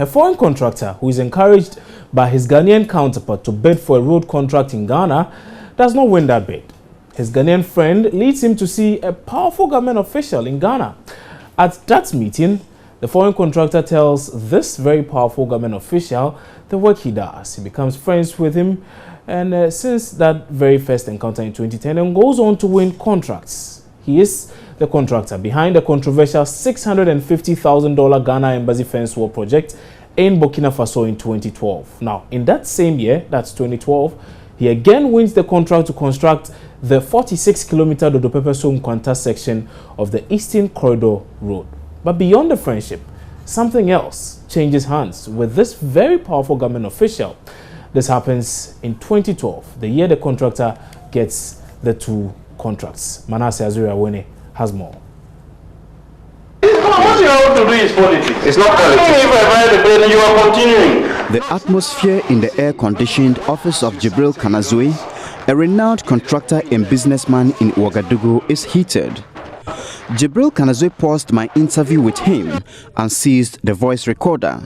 A foreign contractor who is encouraged by his Ghanaian counterpart to bid for a road contract in Ghana does not win that bid. His Ghanaian friend leads him to see a powerful government official in Ghana. At that meeting, the foreign contractor tells this very powerful government official the work he does. He becomes friends with him and since that very first encounter in 2010 and goes on to win contracts. He is the contractor behind the controversial $650,000 Ghana Embassy fence wall project in Burkina Faso in 2012. Now, in that same year, that's 2012, he again wins the contract to construct the 46-kilometer Dodo-Pepe-So-Nkwanta section of the Eastern Corridor Road. But beyond the friendship, something else changes hands with this very powerful government official. This happens in 2012, the year the contractor gets the two contracts. Manasseh Azuriawene has more. What you have to do is politics. It's not politics. If I buy the plane, you are continuing. The atmosphere in the air-conditioned office of Jibril Kanazwe, a renowned contractor and businessman in Ouagadougou, is heated. Jibril Kanazwe paused my interview with him and seized the voice recorder.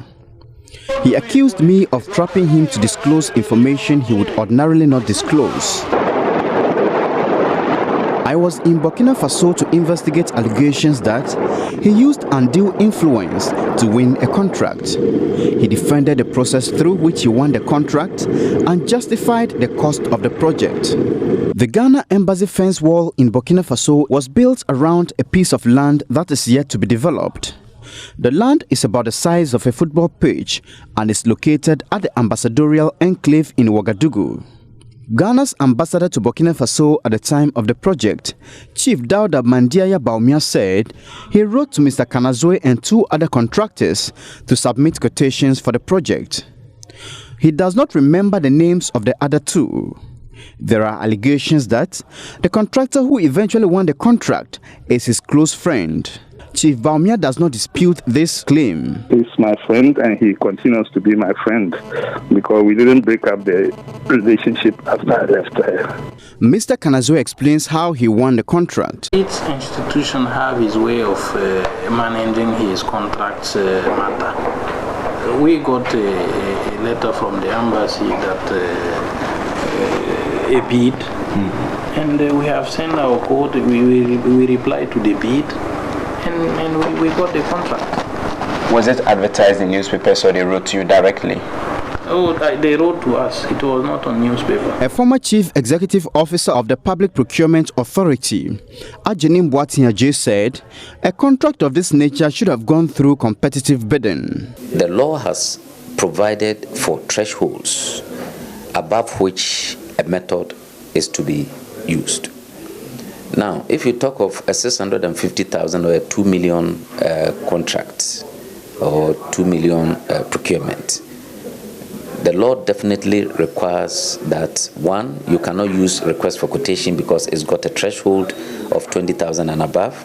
He accused me of trapping him to disclose information he would ordinarily not disclose. I was in Burkina Faso to investigate allegations that he used undue influence to win a contract. He defended the process through which he won the contract and justified the cost of the project. The Ghana Embassy fence wall in Burkina Faso was built around a piece of land that is yet to be developed. The land is about the size of a football pitch and is located at the ambassadorial enclave in Ouagadougou. Ghana's ambassador to Burkina Faso at the time of the project, Chief Dauda Mandiaya Baumia, said he wrote to Mr. Kanazwe and two other contractors to submit quotations for the project. He does not remember the names of the other two. There are allegations that the contractor who eventually won the contract is his close friend. Chief Baumia does not dispute this claim. He's my friend and he continues to be my friend because we didn't break up the relationship after I left her. Mr. Kanazwe explains how he won the contract. Each institution have his way of managing his contracts matter. We got a letter from the embassy that a bid, and we have sent our quote. We replied to the bid. And we got the contract. Was it advertised in newspapers or they wrote to you directly? Oh, they wrote to us. It was not on newspaper. A former chief executive officer of the Public Procurement Authority, Ajenim Boatinya, said a contract of this nature should have gone through competitive bidding. The law has provided for thresholds above which a method is to be used. Now, if you talk of a 650,000 or a 2 million contract or 2 million procurement, the law definitely requires that, one, you cannot use request for quotation because it's got a threshold of 20,000 and above.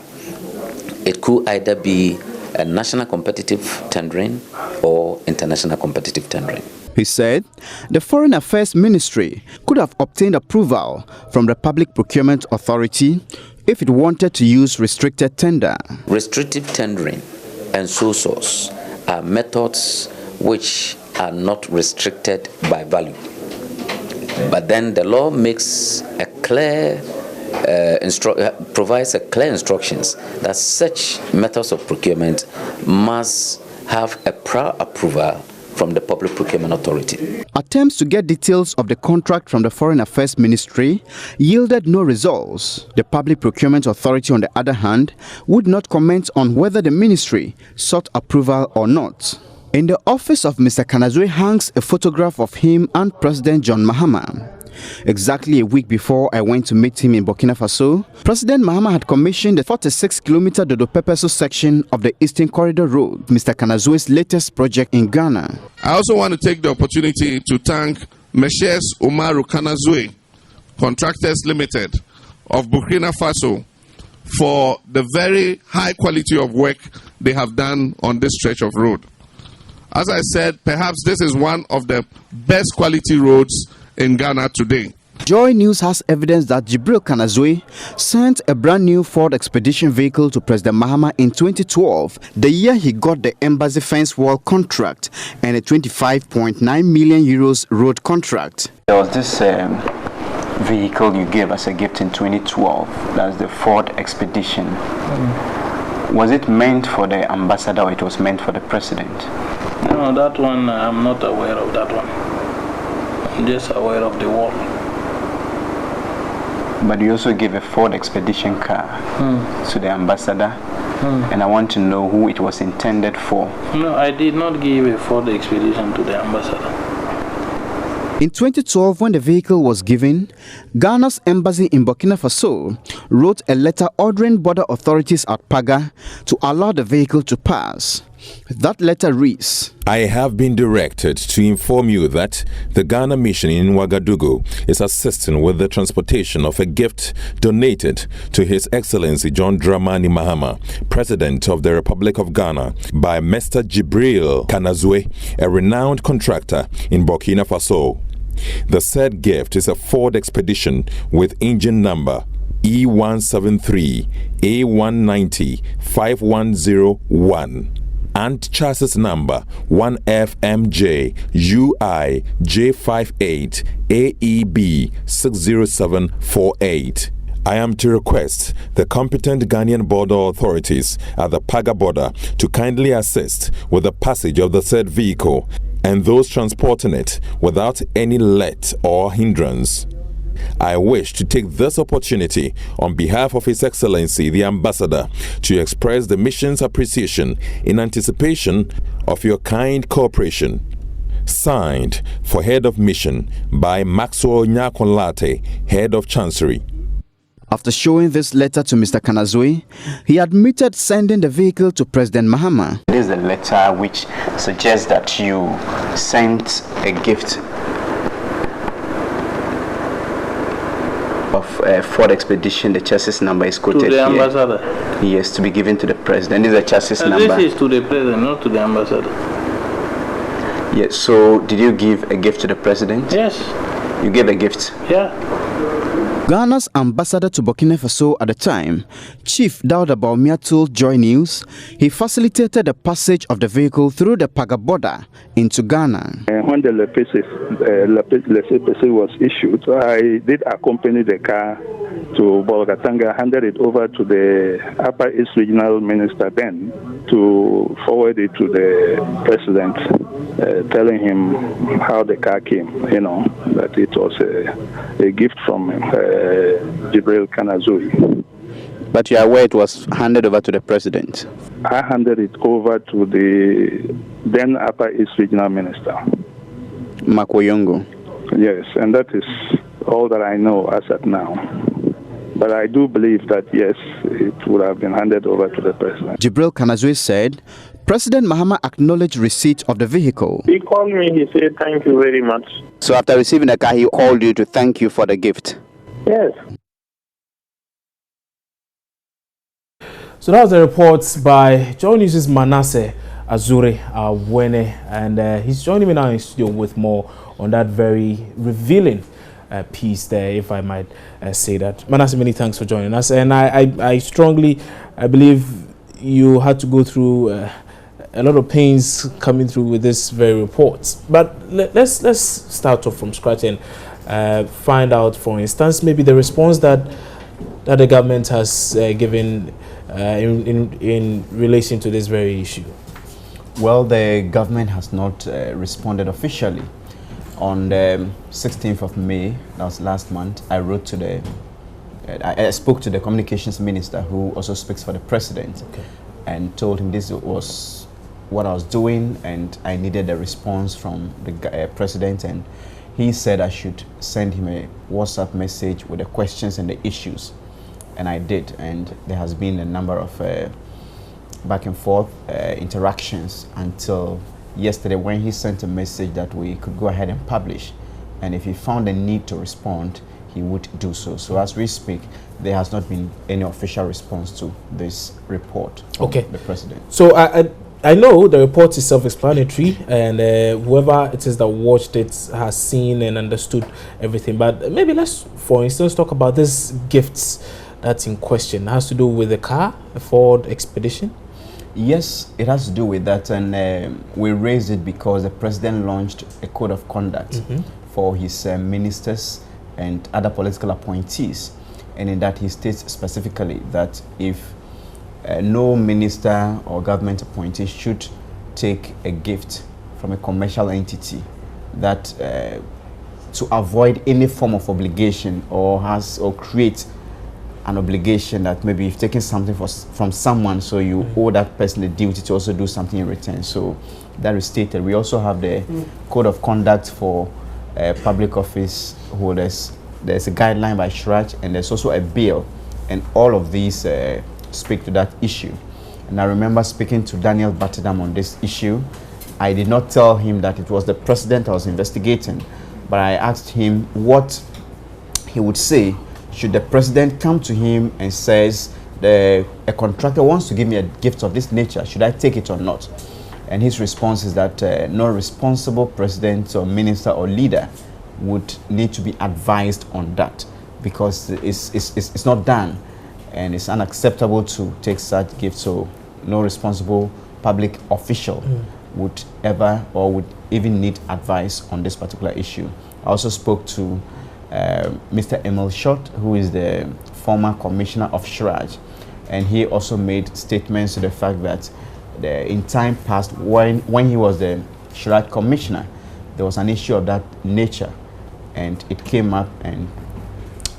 It could either be a national competitive tendering or international competitive tendering. He said the Foreign Affairs Ministry could have obtained approval from the Public Procurement Authority if it wanted to use restricted tender. Restrictive tendering and sole source are methods which are not restricted by value. But then the law makes a clear provides a clear instructions that such methods of procurement must have a prior approval from the Public Procurement Authority. Attempts to get details of the contract from the Foreign Affairs Ministry yielded no results. The Public Procurement Authority, on the other hand, would not comment on whether the ministry sought approval or not. In the office of Mr. Kanazwe hangs a photograph of him and President John Mahama. Exactly a week before I went to meet him in Burkina Faso, President Mahama had commissioned the 46-kilometer Dodo-Pepe-So section of the Eastern Corridor Road, Mr. Kanazwe's latest project in Ghana. I also want to take the opportunity to thank Messrs. Umaru Kanazwe, Contractors Limited of Burkina Faso, for the very high quality of work they have done on this stretch of road. As I said, perhaps this is one of the best quality roads in Ghana today. Joy News has evidence that Jibril Kanazwe sent a brand new Ford Expedition vehicle to President Mahama in 2012, the year he got the embassy fence wall contract and a 25.9 million euros road contract. There was this vehicle you gave as a gift in 2012. That's the Ford Expedition. Was it meant for the ambassador or it was meant for the president? No, that one, I'm not aware of that one. I'm just aware of the wall. But you also gave a Ford Expedition car to the ambassador, and I want to know who it was intended for. No, I did not give a Ford Expedition to the ambassador. In 2012, when the vehicle was given, Ghana's embassy in Burkina Faso wrote a letter ordering border authorities at Paga to allow the vehicle to pass. That letter reads, I have been directed to inform you that the Ghana mission in Ouagadougou is assisting with the transportation of a gift donated to His Excellency John Dramani Mahama, President of the Republic of Ghana, by Mr. Jibril Kanazwe, a renowned contractor in Burkina Faso. The said gift is a Ford Expedition with engine number E173 A190 5101 and chassis number 1FMJ UI J58 AEB 60748. I am to request the competent Ghanaian border authorities at the Paga border to kindly assist with the passage of the said vehicle and those transporting it without any let or hindrance. I wish to take this opportunity on behalf of His Excellency the Ambassador to express the mission's appreciation in anticipation of your kind cooperation. Signed for Head of Mission by Maxwell Nyakonlate, Head of Chancery. After showing this letter to Mr. Kanazwe, he admitted sending the vehicle to President Mahama. It is a letter which suggests that you sent a gift of a Ford Expedition. The chassis number is quoted to the here. ambassador. Yes, to be given to the president. This is a chassis number. This is to the president, not to the ambassador. Yes, so did you give a gift to the president? Yes. You gave a gift? Yeah. Ghana's ambassador to Burkina Faso at the time, Chief Dauda Baumia, told Joy News he facilitated the passage of the vehicle through the Paga border into Ghana. When the laissez-passer was issued, I did accompany the car to Bolgatanga, handed it over to the Upper East Regional Minister then to forward it to the President, telling him how the car came, that it was a gift from Jibril Kanazwe. But you are aware it was handed over to the President? I handed it over to the then Upper East Regional Minister. Makoyongo. Yes, and that is all that I know as at now. But I do believe that, yes, it would have been handed over to the President. Jibril Kanazwe said President Mahama acknowledged receipt of the vehicle. He called me, he said, thank you very much. So after receiving the car, he called you to thank you for the gift? Yes. So that was the reports by Joy News' Manasseh Azure Awene, and he's joining me now in studio with more on that very revealing piece there, if I might say that. Manasseh, many thanks for joining us, and I strongly believe you had to go through a lot of pains coming through with this very report. But let's start off from scratch and find out, for instance, maybe the response that the government has given in relation to this very issue. Well, the government has not responded officially. On the 16th of May, that was last month, I wrote to I spoke to the communications minister, who also speaks for the president, and told him this was what I was doing and I needed a response from the president, and he said I should send him a WhatsApp message with the questions and the issues, and I did, and there has been a number of back and forth interactions until yesterday, when he sent a message that we could go ahead and publish, and if he found a need to respond, he would do so. So as we speak, there has not been any official response to this report from the president. So I know the report is self-explanatory, and whoever it is that watched it has seen and understood everything. But maybe let's, for instance, talk about this gifts that's in question. It has to do with the car, a Ford Expedition. Yes, it has to do with that, and we raised it because the president launched a code of conduct for his ministers and other political appointees, and in that he states specifically that if no minister or government appointee should take a gift from a commercial entity, that to avoid any form of obligation or create an obligation that maybe you've taken something from someone, so you owe that person the duty to also do something in return. So that is stated. We also have the code of conduct for public office holders. There's a guideline by Shraj, and there's also a bill, and all of these speak to that issue. And I remember speaking to Daniel Batterdam on this issue. I did not tell him that it was the president I was investigating, but I asked him what he would say should the president come to him and says a contractor wants to give me a gift of this nature, should I take it or not? And his response is that no responsible president or minister or leader would need to be advised on that, because it's not done and it's unacceptable to take such gifts. So no responsible public official would ever or would even need advice on this particular issue. I also spoke to Mr. Emil Schott, who is the former commissioner of Shraj, and he also made statements to the fact that in time past, when he was the Shraj commissioner, there was an issue of that nature, and it came up and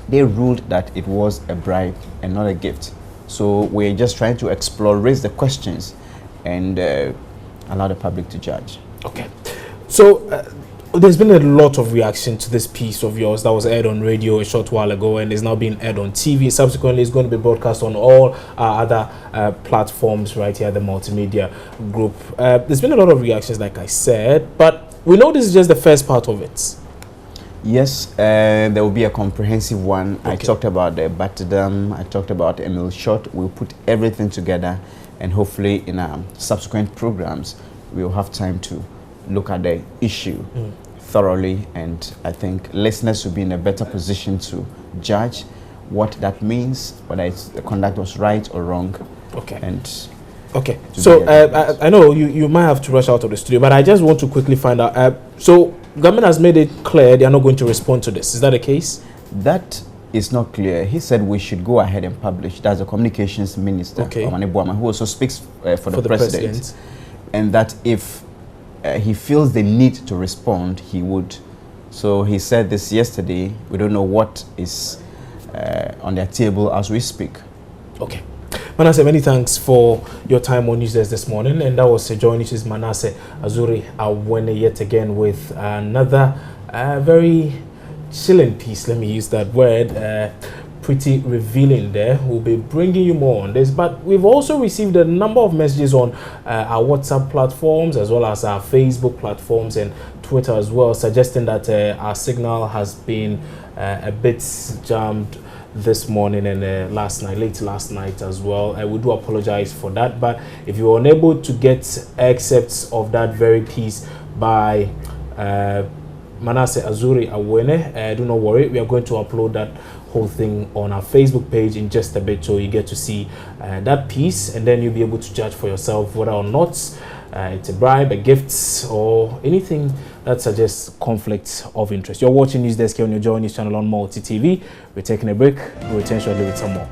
they ruled that it was a bribe and not a gift. So we're just trying to explore, raise the questions, and allow the public to judge. Okay. So there's been a lot of reaction to this piece of yours that was aired on radio a short while ago and is now being aired on TV. Subsequently, it's going to be broadcast on all other platforms right here at the multimedia group. There's been a lot of reactions, like I said, but we know this is just the first part of it. Yes, there will be a comprehensive one. Okay. I talked about the Batterdam, I talked about Emil Schott. We'll put everything together, and hopefully in subsequent programs, we'll have time to look at the issue thoroughly, and I think listeners will be in a better position to judge what that means, whether the conduct was right or wrong. Okay. And okay. So I know you might have to rush out of the studio, but I just want to quickly find out. So government has made it clear they are not going to respond to this. Is that the case? That is not clear. He said we should go ahead and publish. That's the communications minister, okay, who also speaks for the president, and that if he feels the need to respond, he would. So he said this yesterday. We don't know what is on their table as we speak. Okay. Manasseh, many thanks for your time on Newsdesk this morning. And that was Joy News' Manasseh Azuri Awene yet again with another very chilling piece. Let me use that word. Pretty revealing there. We'll be bringing you more on this, but we've also received a number of messages on our WhatsApp platforms as well as our Facebook platforms and Twitter as well, suggesting that our signal has been a bit jammed this morning and late last night as well. I would do apologize for that, but if you were unable to get excerpts of that very piece by Manasseh Azuri Awene, do not worry, we are going to upload that whole thing on our Facebook page in just a bit, so you get to see that piece, and then you'll be able to judge for yourself whether or not it's a bribe, a gift, or anything that suggests conflict of interest. You're watching Newsdesk here on your Joy News channel on Multi TV. We're taking a break. We'll return shortly with some more.